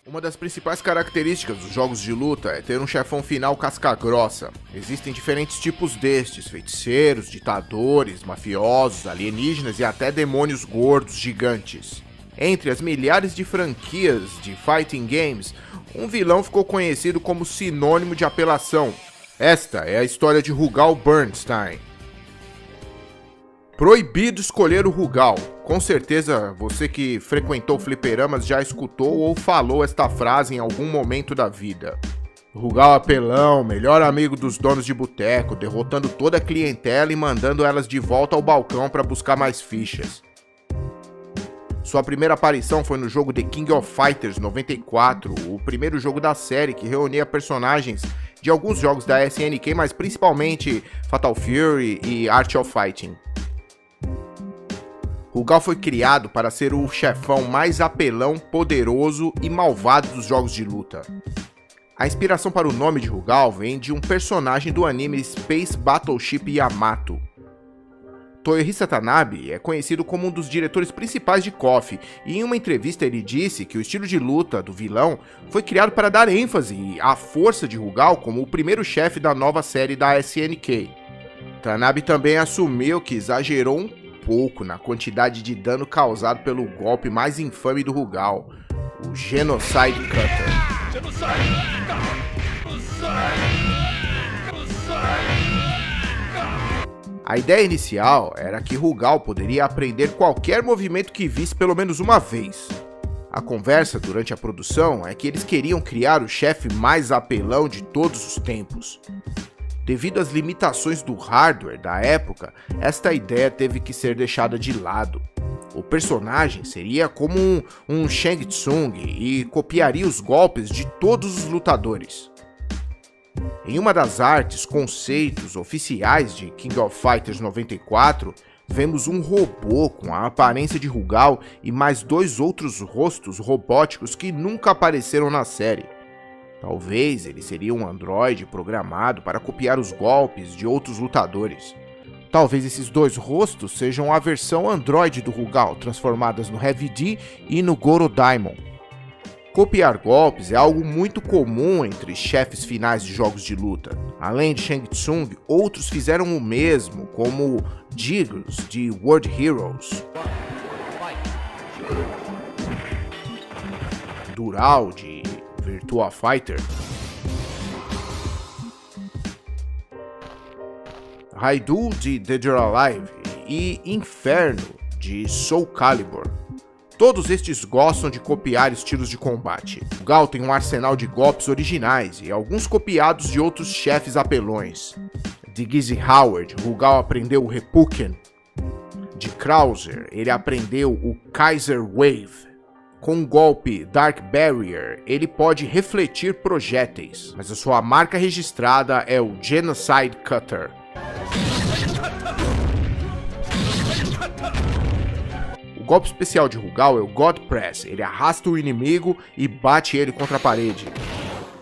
Uma das principais características dos jogos de luta é ter um chefão final casca-grossa. Existem diferentes tipos destes: feiticeiros, ditadores, mafiosos, alienígenas e até demônios gordos gigantes. Entre as milhares de franquias de fighting games, um vilão ficou conhecido como sinônimo de apelação. Esta é a história de Rugal Bernstein. Proibido escolher o Rugal. Com certeza você que frequentou fliperamas já escutou ou falou esta frase em algum momento da vida. Rugal apelão, melhor amigo dos donos de boteco, derrotando toda a clientela e mandando elas de volta ao balcão para buscar mais fichas. Sua primeira aparição foi no jogo The King of Fighters 94, o primeiro jogo da série que reunia personagens de alguns jogos da SNK, mas principalmente Fatal Fury e Art of Fighting. Rugal foi criado para ser o chefão mais apelão, poderoso e malvado dos jogos de luta. A inspiração para o nome de Rugal vem de um personagem do anime Space Battleship Yamato. Toyohisa Tanabe é conhecido como um dos diretores principais de KOF, e em uma entrevista ele disse que o estilo de luta do vilão foi criado para dar ênfase à força de Rugal como o primeiro chefe da nova série da SNK. Tanabe também assumiu que exagerou um pouco na quantidade de dano causado pelo golpe mais infame do Rugal, o Genocide Cutter. A ideia inicial era que Rugal poderia aprender qualquer movimento que visse pelo menos uma vez. A conversa durante a produção é que eles queriam criar o chefe mais apelão de todos os tempos. Devido às limitações do hardware da época, esta ideia teve que ser deixada de lado. O personagem seria como um Shang Tsung e copiaria os golpes de todos os lutadores. Em uma das artes conceitos oficiais de King of Fighters 94, vemos um robô com a aparência de Rugal e mais dois outros rostos robóticos que nunca apareceram na série. Talvez ele seria um androide programado para copiar os golpes de outros lutadores. Talvez esses dois rostos sejam a versão androide do Rugal, transformadas no Heavy D e no Goro Daimon. Copiar golpes é algo muito comum entre chefes finais de jogos de luta. Além de Shang Tsung, outros fizeram o mesmo, como Jiggles de World Heroes, Dural de Virtua Fighter, Raidou de Dead or Alive e Inferno de Soul Calibur. Todos estes gostam de copiar estilos de combate. O Gal tem um arsenal de golpes originais e alguns copiados de outros chefes apelões. De Gizzy Howard, Rugal aprendeu o Reppuken. De Krauser, ele aprendeu o Kaiser Wave. Com o golpe Dark Barrier, ele pode refletir projéteis, mas a sua marca registrada é o Genocide Cutter. O golpe especial de Rugal é o God Press. Ele arrasta o inimigo e bate ele contra a parede.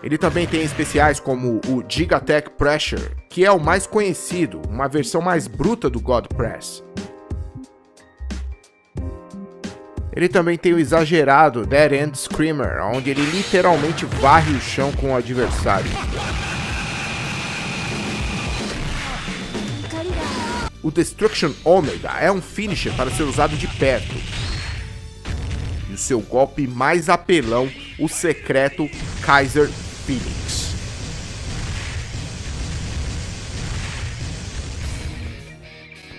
Ele também tem especiais como o Gigatech Pressure, que é o mais conhecido, uma versão mais bruta do God Press. Ele também tem o exagerado Dead End Screamer, onde ele literalmente varre o chão com o adversário. O Destruction Omega é um finisher para ser usado de perto. E o seu golpe mais apelão, o secreto Kaiser Phoenix.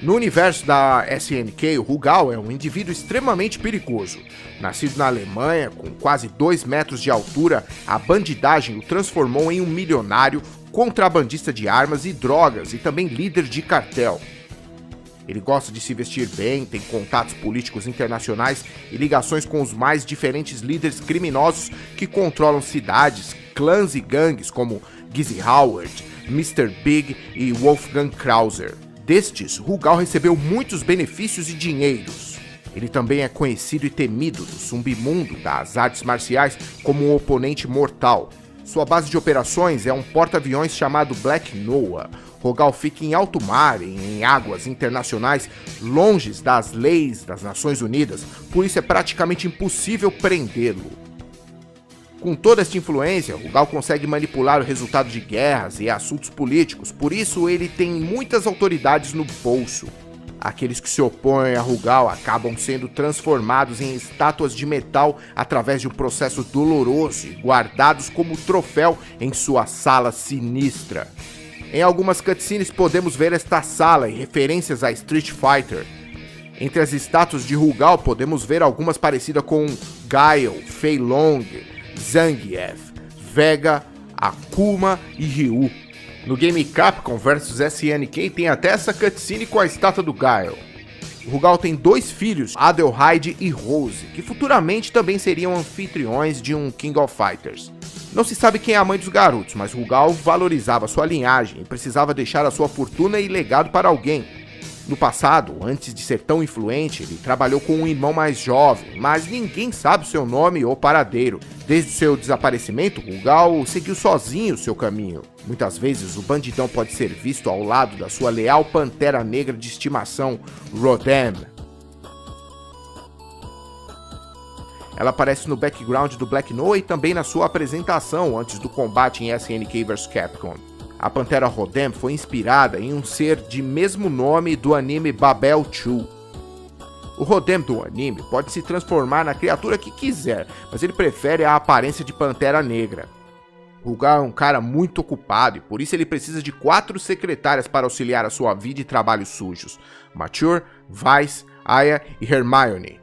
No universo da SNK, o Rugal é um indivíduo extremamente perigoso. Nascido na Alemanha, com quase 2 metros de altura, a bandidagem o transformou em um milionário, contrabandista de armas e drogas e também líder de cartel. Ele gosta de se vestir bem, tem contatos políticos internacionais e ligações com os mais diferentes líderes criminosos que controlam cidades, clãs e gangues como Gizzy Howard, Mr. Big e Wolfgang Krauser. Destes, Rugal recebeu muitos benefícios e dinheiros. Ele também é conhecido e temido no submundo das artes marciais como um oponente mortal. Sua base de operações é um porta-aviões chamado Black Noah. Rugal fica em alto mar, em águas internacionais, longe das leis das Nações Unidas, por isso é praticamente impossível prendê-lo. Com toda esta influência, Rugal consegue manipular o resultado de guerras e assuntos políticos, por isso ele tem muitas autoridades no bolso. Aqueles que se opõem a Rugal acabam sendo transformados em estátuas de metal através de um processo doloroso e guardados como troféu em sua sala sinistra. Em algumas cutscenes podemos ver esta sala e referências a Street Fighter. Entre as estátuas de Rugal podemos ver algumas parecidas com Guile, Fei Long, Zangief, Vega, Akuma e Ryu. No game Capcom vs SNK tem até essa cutscene com a estátua do Guile. Rugal tem 2 filhos, Adelheid e Rose, que futuramente também seriam anfitriões de um King of Fighters. Não se sabe quem é a mãe dos garotos, mas Rugal valorizava sua linhagem e precisava deixar a sua fortuna e legado para alguém. No passado, antes de ser tão influente, ele trabalhou com um irmão mais jovem, mas ninguém sabe o seu nome ou paradeiro. Desde o seu desaparecimento, Rugal seguiu sozinho o seu caminho. Muitas vezes, o bandidão pode ser visto ao lado da sua leal pantera negra de estimação, Rodem. Ela aparece no background do Black Noah e também na sua apresentação antes do combate em SNK vs Capcom. A Pantera Rodem foi inspirada em um ser de mesmo nome do anime Babel 2. O Rodem do anime pode se transformar na criatura que quiser, mas ele prefere a aparência de Pantera Negra. Rugal é um cara muito ocupado e por isso ele precisa de 4 secretárias para auxiliar a sua vida e trabalhos sujos: Mature, Vice, Aya e Hermione.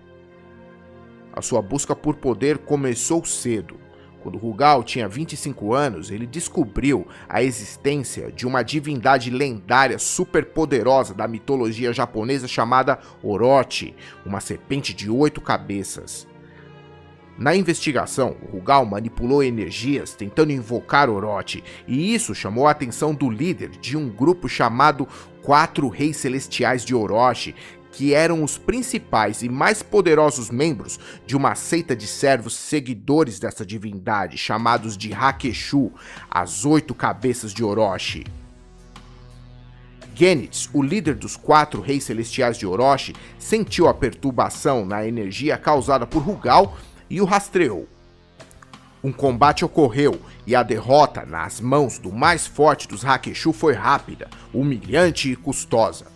A sua busca por poder começou cedo. Quando Rugal tinha 25 anos, ele descobriu a existência de uma divindade lendária superpoderosa da mitologia japonesa chamada Orochi, uma serpente de 8 cabeças. Na investigação, Rugal manipulou energias tentando invocar Orochi, e isso chamou a atenção do líder de um grupo chamado 4 Reis Celestiais de Orochi, que eram os principais e mais poderosos membros de uma seita de servos seguidores dessa divindade, chamados de Hakeshu, as 8 cabeças de Orochi. Genitz, o líder dos 4 Reis Celestiais de Orochi, sentiu a perturbação na energia causada por Rugal e o rastreou. Um combate ocorreu e a derrota nas mãos do mais forte dos Hakeshu foi rápida, humilhante e custosa.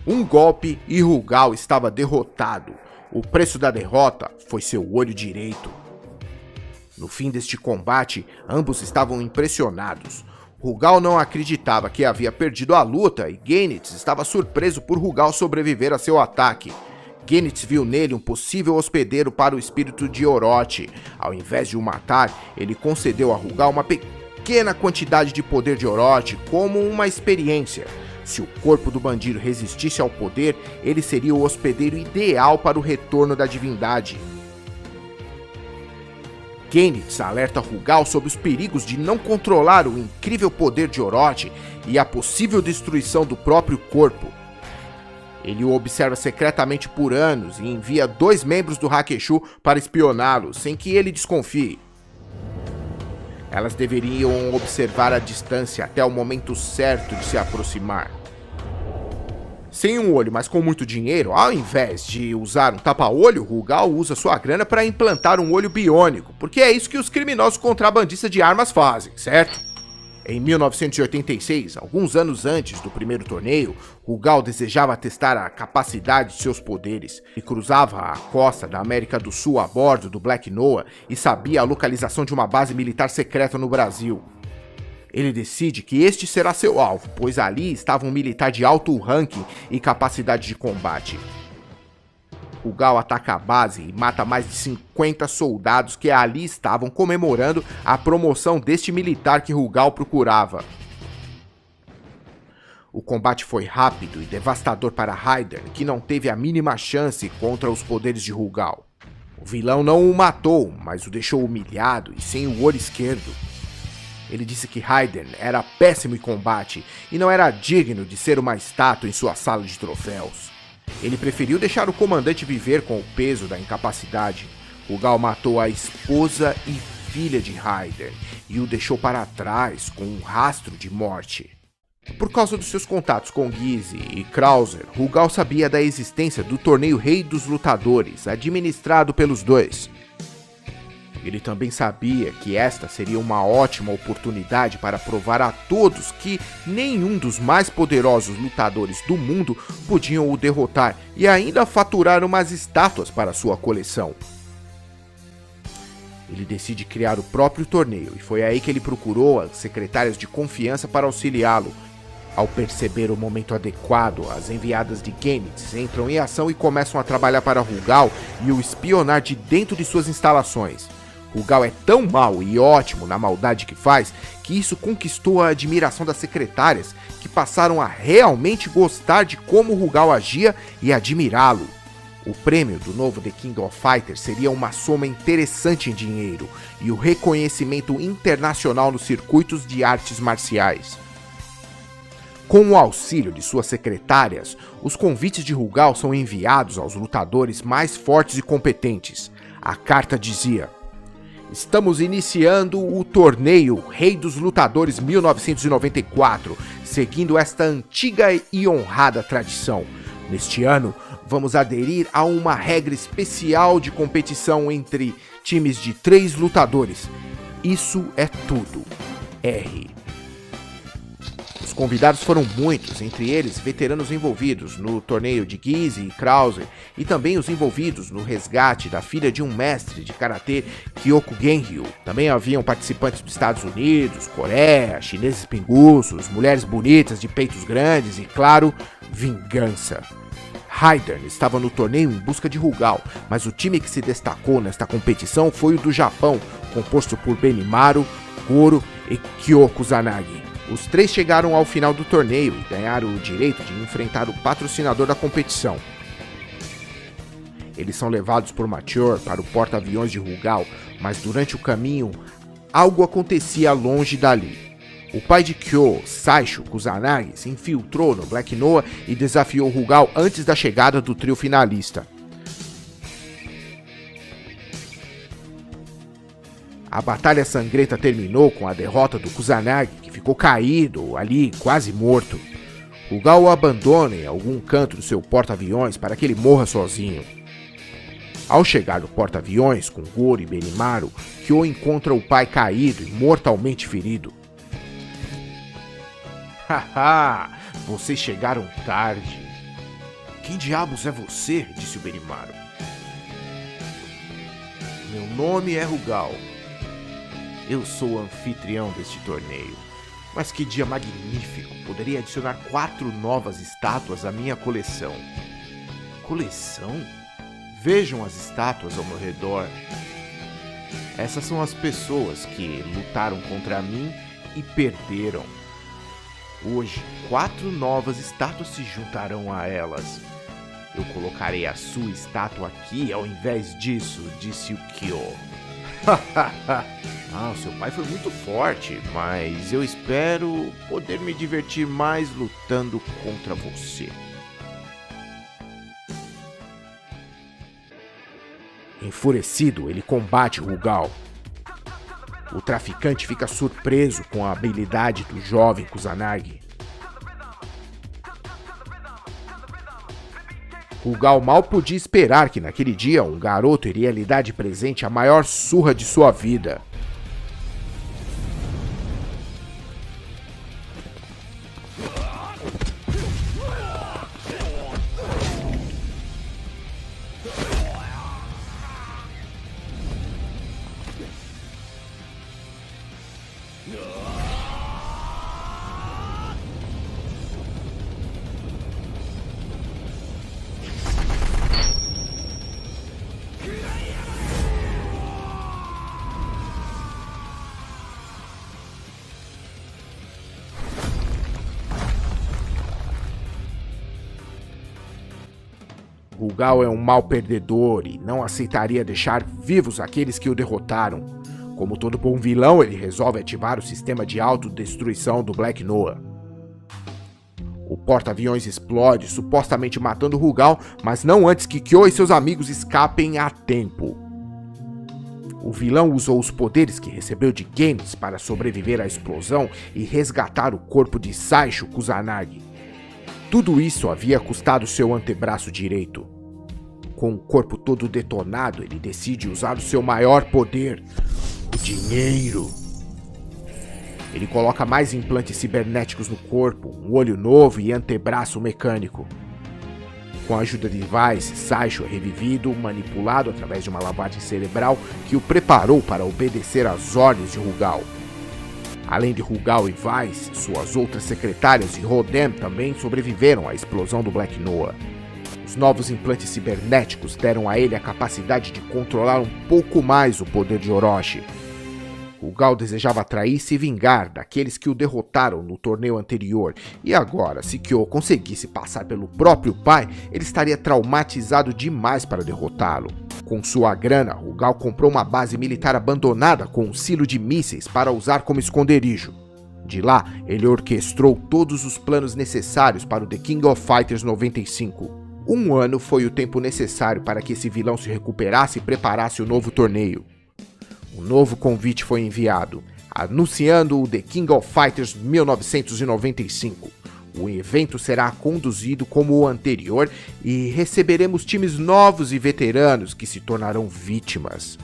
Um golpe e Rugal estava derrotado. O preço da derrota foi seu olho direito. No fim deste combate, ambos estavam impressionados. Rugal não acreditava que havia perdido a luta e Genitz estava surpreso por Rugal sobreviver a seu ataque. Genitz viu nele um possível hospedeiro para o espírito de Orochi. Ao invés de o matar, ele concedeu a Rugal uma pequena quantidade de poder de Orochi como uma experiência. Se o corpo do bandido resistisse ao poder, ele seria o hospedeiro ideal para o retorno da divindade. Genitz alerta Rugal sobre os perigos de não controlar o incrível poder de Orochi e a possível destruição do próprio corpo. Ele o observa secretamente por anos e envia 2 membros do Hakeshu para espioná-lo, sem que ele desconfie. Elas deveriam observar a distância até o momento certo de se aproximar. Sem um olho, mas com muito dinheiro, ao invés de usar um tapa-olho, Rugal usa sua grana para implantar um olho biônico, porque é isso que os criminosos contrabandistas de armas fazem, certo? Em 1986, alguns anos antes do primeiro torneio, Rugal desejava testar a capacidade de seus poderes. Ele cruzava a costa da América do Sul a bordo do Black Noah e sabia a localização de uma base militar secreta no Brasil. Ele decide que este será seu alvo, pois ali estava um militar de alto ranking e capacidade de combate. Rugal ataca a base e mata mais de 50 soldados que ali estavam comemorando a promoção deste militar que Rugal procurava. O combate foi rápido e devastador para Raiden, que não teve a mínima chance contra os poderes de Rugal. O vilão não o matou, mas o deixou humilhado e sem o olho esquerdo. Ele disse que Raiden era péssimo em combate e não era digno de ser uma estátua em sua sala de troféus. Ele preferiu deixar o comandante viver com o peso da incapacidade. Rugal matou a esposa e filha de Raiden e o deixou para trás com um rastro de morte. Por causa dos seus contatos com Gizzy e Krauser, Rugal sabia da existência do torneio Rei dos Lutadores, administrado pelos dois. Ele também sabia que esta seria uma ótima oportunidade para provar a todos que nenhum dos mais poderosos lutadores do mundo podiam o derrotar e ainda faturar umas estátuas para sua coleção. Ele decide criar o próprio torneio e foi aí que ele procurou as secretárias de confiança para auxiliá-lo. Ao perceber o momento adequado, as enviadas de Genites entram em ação e começam a trabalhar para Rugal e o espionar de dentro de suas instalações. Rugal é tão mau e ótimo na maldade que faz, que isso conquistou a admiração das secretárias, que passaram a realmente gostar de como Rugal agia e admirá-lo. O prêmio do novo The King of Fighters seria uma soma interessante em dinheiro e o reconhecimento internacional nos circuitos de artes marciais. Com o auxílio de suas secretárias, os convites de Rugal são enviados aos lutadores mais fortes e competentes. A carta dizia: "Estamos iniciando o torneio Rei dos Lutadores 1994, seguindo esta antiga e honrada tradição. Neste ano, vamos aderir a uma regra especial de competição entre times de 3 lutadores. Isso é tudo. R." Os convidados foram muitos, entre eles veteranos envolvidos no torneio de Giz e Krauser e também os envolvidos no resgate da filha de um mestre de karatê, Kyoko Genryu. Também haviam participantes dos Estados Unidos, Coreia, chineses pinguços, mulheres bonitas de peitos grandes e, claro, vingança. Raiden estava no torneio em busca de Rugal, mas o time que se destacou nesta competição foi o do Japão, composto por Benimaru, Goro e Kyoko Kusanagi. Os 3 chegaram ao final do torneio e ganharam o direito de enfrentar o patrocinador da competição. Eles são levados por Mature para o porta-aviões de Rugal, mas durante o caminho, algo acontecia longe dali. O pai de Kyo, Saisho Kusanagi, se infiltrou no Black Noah e desafiou Rugal antes da chegada do trio finalista. A batalha sangrenta terminou com a derrota do Kusanagi, que ficou caído ali, quase morto. Rugal o abandona em algum canto do seu porta-aviões para que ele morra sozinho. Ao chegar no porta-aviões com Goro e Benimaru, Kyo encontra o pai caído e mortalmente ferido. "Haha, vocês chegaram tarde." "Quem diabos é você?" disse o Benimaru. "Meu nome é Rugal. Eu sou o anfitrião deste torneio. Mas que dia magnífico! Poderia adicionar 4 novas estátuas à minha coleção." "Coleção? Vejam as estátuas ao meu redor. Essas são as pessoas que lutaram contra mim e perderam. Hoje, 4 novas estátuas se juntarão a elas. Eu colocarei a sua estátua aqui ao invés disso", disse o Kyo. "Ah, seu pai foi muito forte, mas eu espero poder me divertir mais lutando contra você." Enfurecido, ele combate Rugal. O traficante fica surpreso com a habilidade do jovem Kusanagi. Rugal mal podia esperar que naquele dia um garoto iria lhe dar de presente a maior surra de sua vida. Rugal é um mau perdedor e não aceitaria deixar vivos aqueles que o derrotaram. Como todo bom vilão, ele resolve ativar o sistema de autodestruição do Black Noah. O porta-aviões explode, supostamente matando Rugal, mas não antes que Kyo e seus amigos escapem a tempo. O vilão usou os poderes que recebeu de Genis para sobreviver à explosão e resgatar o corpo de Saisho Kusanagi. Tudo isso havia custado seu antebraço direito. Com o corpo todo detonado, ele decide usar o seu maior poder, o dinheiro. Ele coloca mais implantes cibernéticos no corpo, um olho novo e antebraço mecânico. Com a ajuda de Vice, Saicho é revivido, manipulado através de uma lavagem cerebral que o preparou para obedecer às ordens de Rugal. Além de Rugal e Vice, suas outras secretárias e Rodem também sobreviveram à explosão do Black Noah. Os novos implantes cibernéticos deram a ele a capacidade de controlar um pouco mais o poder de Orochi. Rugal desejava atrair e se vingar daqueles que o derrotaram no torneio anterior, e agora, se Kyo conseguisse passar pelo próprio pai, ele estaria traumatizado demais para derrotá-lo. Com sua grana, Rugal comprou uma base militar abandonada com um silo de mísseis para usar como esconderijo. De lá, ele orquestrou todos os planos necessários para o The King of Fighters 95. Um ano foi o tempo necessário para que esse vilão se recuperasse e preparasse o novo torneio. Um novo convite foi enviado, anunciando o The King of Fighters 1995. O evento será conduzido como o anterior e receberemos times novos e veteranos que se tornarão vítimas.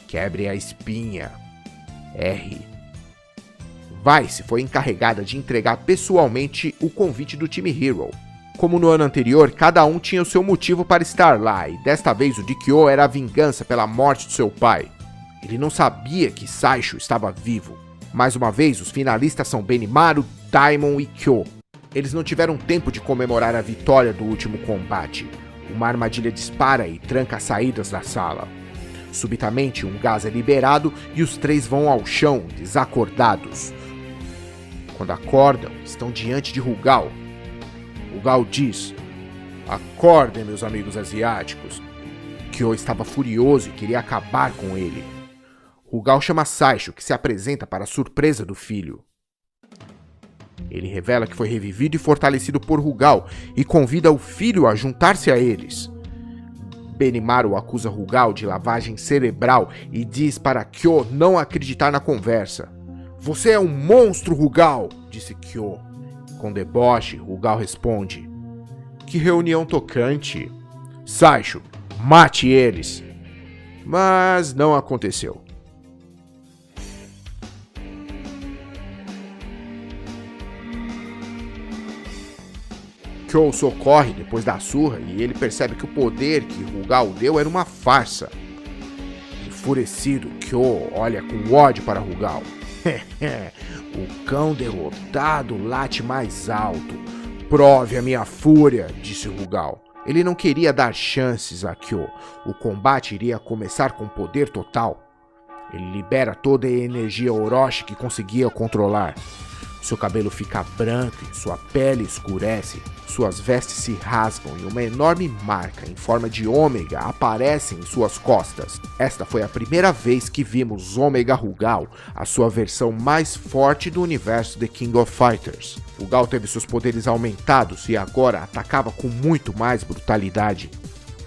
Quebre a espinha. R. Vice foi encarregada de entregar pessoalmente o convite do time Hero. Como no ano anterior, cada um tinha o seu motivo para estar lá, e desta vez o de Kyo era a vingança pela morte de seu pai. Ele não sabia que Saicho estava vivo. Mais uma vez, os finalistas são Benimaru, Daimon e Kyo. Eles não tiveram tempo de comemorar a vitória do último combate. Uma armadilha dispara e tranca as saídas da sala. Subitamente, um gás é liberado e os três vão ao chão, desacordados. Quando acordam, estão diante de Rugal. Rugal diz: "Acordem, meus amigos asiáticos." Kyo estava furioso e queria acabar com ele. Rugal chama Saicho, que se apresenta para a surpresa do filho. Ele revela que foi revivido e fortalecido por Rugal e convida o filho a juntar-se a eles. Benimaru acusa Rugal de lavagem cerebral e diz para Kyo não acreditar na conversa. "Você é um monstro, Rugal!" disse Kyo. Com deboche, Rugal responde: "Que reunião tocante! Saicho, mate eles!" Mas não aconteceu. Kyo socorre depois da surra e ele percebe que o poder que Rugal deu era uma farsa. Enfurecido, Kyo olha com ódio para Rugal. "O cão derrotado late mais alto. Prove a minha fúria", disse Rugal. Ele não queria dar chances a Kyo. O combate iria começar com poder total. Ele libera toda a energia Orochi que conseguia controlar. Seu cabelo fica branco e sua pele escurece. Suas vestes se rasgam e uma enorme marca em forma de ômega aparece em suas costas. Esta foi a primeira vez que vimos Omega Rugal, a sua versão mais forte do universo The King of Fighters. Rugal teve seus poderes aumentados e agora atacava com muito mais brutalidade.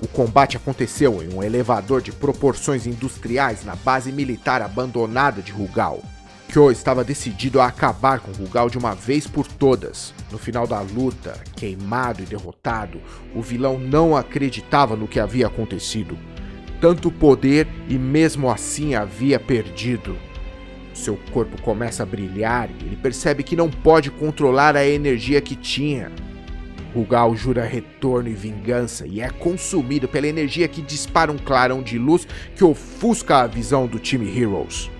O combate aconteceu em um elevador de proporções industriais na base militar abandonada de Rugal. Kyo estava decidido a acabar com Rugal de uma vez por todas. No final da luta, queimado e derrotado, o vilão não acreditava no que havia acontecido. Tanto poder e mesmo assim havia perdido. Seu corpo começa a brilhar e ele percebe que não pode controlar a energia que tinha. Rugal jura retorno e vingança e é consumido pela energia que dispara um clarão de luz que ofusca a visão do time Heroes.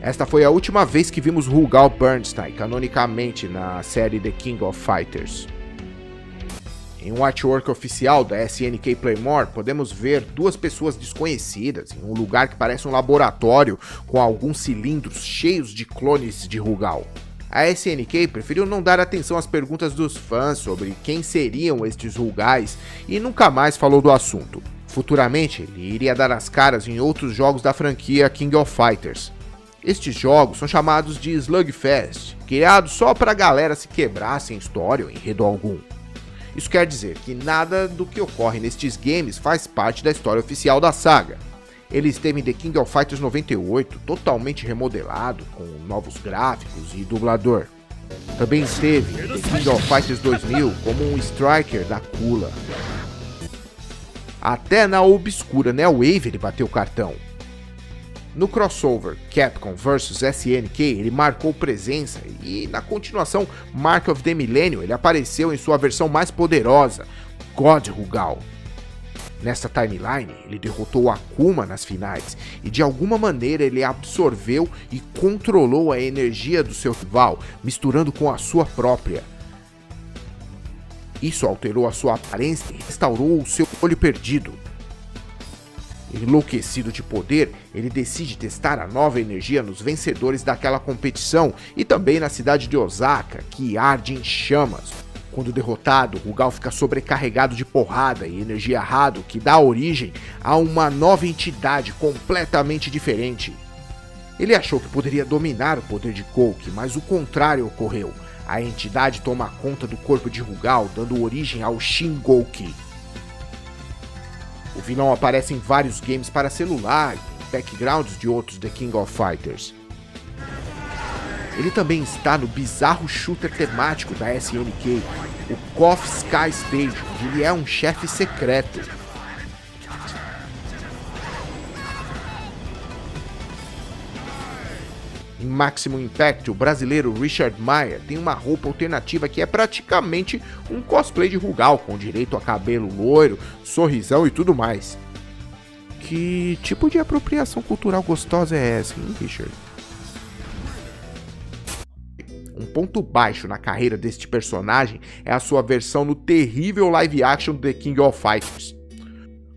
Esta foi a última vez que vimos Rugal Bernstein canonicamente na série The King of Fighters. Em um artwork oficial da SNK Playmore, podemos ver duas pessoas desconhecidas em um lugar que parece um laboratório com alguns cilindros cheios de clones de Rugal. A SNK preferiu não dar atenção às perguntas dos fãs sobre quem seriam estes Rugais e nunca mais falou do assunto. Futuramente, ele iria dar as caras em outros jogos da franquia King of Fighters. Estes jogos são chamados de Slugfest, criados só para a galera se quebrar sem história ou enredo algum. Isso quer dizer que nada do que ocorre nestes games faz parte da história oficial da saga. Ele esteve em The King of Fighters 98, totalmente remodelado, com novos gráficos e dublador. Também esteve em The King of Fighters 2000 como um Striker da Kula. Até na obscura Neowave ele bateu o cartão. No crossover Capcom vs SNK ele marcou presença e na continuação Mark of the Millennium ele apareceu em sua versão mais poderosa, God Rugal. Nesta timeline ele derrotou Akuma nas finais e de alguma maneira ele absorveu e controlou a energia do seu rival, misturando com a sua própria. Isso alterou a sua aparência e restaurou o seu olho perdido. Enlouquecido de poder, ele decide testar a nova energia nos vencedores daquela competição e também na cidade de Osaka, que arde em chamas. Quando derrotado, Rugal fica sobrecarregado de porrada e energia Hado, que dá origem a uma nova entidade completamente diferente. Ele achou que poderia dominar o poder de Gouki, mas o contrário ocorreu. A entidade toma conta do corpo de Rugal, dando origem ao Shin Gouki. O vilão aparece em vários games para celular e em backgrounds de outros The King of Fighters. Ele também está no bizarro shooter temático da SNK, o KOF Sky Stage, onde ele é um chefe secreto. Em Maximum Impact, o brasileiro Richard Meier tem uma roupa alternativa que é praticamente um cosplay de Rugal, com direito a cabelo loiro, sorrisão e tudo mais. Que tipo de apropriação cultural gostosa é essa, hein, Richard? Um ponto baixo na carreira deste personagem é a sua versão no terrível live action The King of Fighters.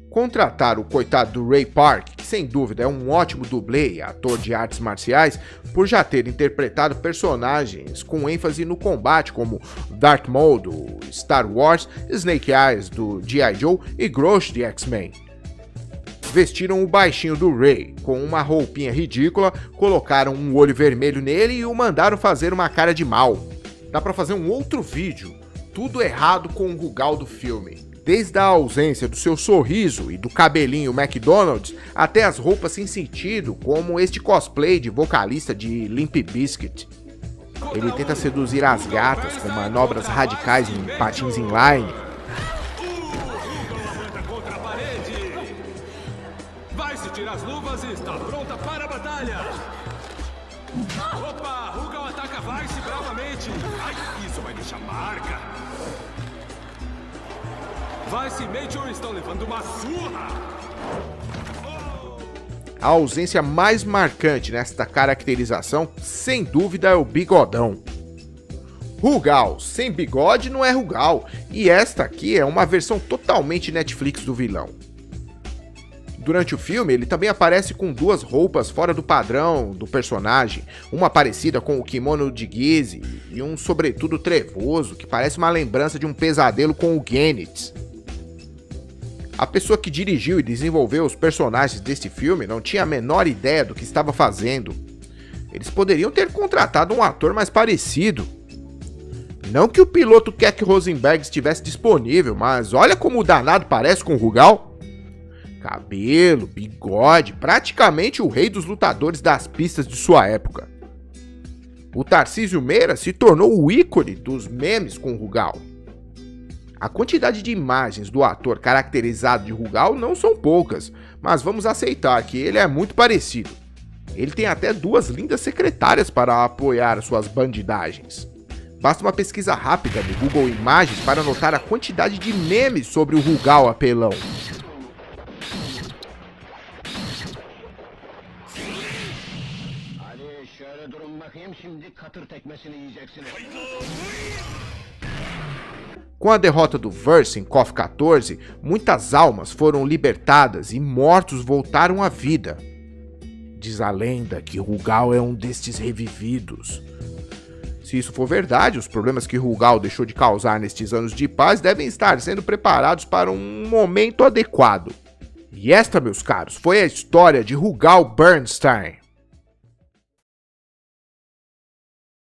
Contratar o coitado do Ray Park, que sem dúvida é um ótimo dublê e ator de artes marciais, por já ter interpretado personagens com ênfase no combate como Darth Maul do Star Wars, Snake Eyes do G.I. Joe e Grosh de X-Men. Vestiram o baixinho do Ray com uma roupinha ridícula, colocaram um olho vermelho nele e o mandaram fazer uma cara de mal. Dá pra fazer um outro vídeo, tudo errado com o Rugal do filme. Desde a ausência do seu sorriso e do cabelinho McDonald's, até as roupas sem sentido, como este cosplay de vocalista de Limp Bizkit. Ele tenta seduzir as gatas com manobras radicais em patins inline. Vai se tirar as luvas e está pronta para a batalha! Opa! Rugal ataca Vice bravamente! Ai, isso vai deixar marca! Vice e Major estão levando uma surra! A ausência mais marcante nesta caracterização, sem dúvida, é o bigodão. Rugal sem bigode não é Rugal, e esta aqui é uma versão totalmente Netflix do vilão. Durante o filme, ele também aparece com duas roupas fora do padrão do personagem, uma parecida com o kimono de Gize e um sobretudo trevoso que parece uma lembrança de um pesadelo com o Genitz. A pessoa que dirigiu e desenvolveu os personagens deste filme não tinha a menor ideia do que estava fazendo. Eles poderiam ter contratado um ator mais parecido. Não que o piloto Keck Rosenberg estivesse disponível, mas olha como o danado parece com o Rugal. Cabelo, bigode, praticamente o rei dos lutadores das pistas de sua época. O Tarcísio Meira se tornou o ícone dos memes com o Rugal. A quantidade de imagens do ator caracterizado de Rugal não são poucas, mas vamos aceitar que ele é muito parecido. Ele tem até duas lindas secretárias para apoiar suas bandidagens. Basta uma pesquisa rápida no Google Imagens para notar a quantidade de memes sobre o Rugal apelão. Com a derrota do Verse em KOF 14, muitas almas foram libertadas e mortos voltaram à vida. Diz a lenda que Rugal é um destes revividos. Se isso for verdade, os problemas que Rugal deixou de causar nestes anos de paz devem estar sendo preparados para um momento adequado. E esta, meus caros, foi a história de Rugal Bernstein.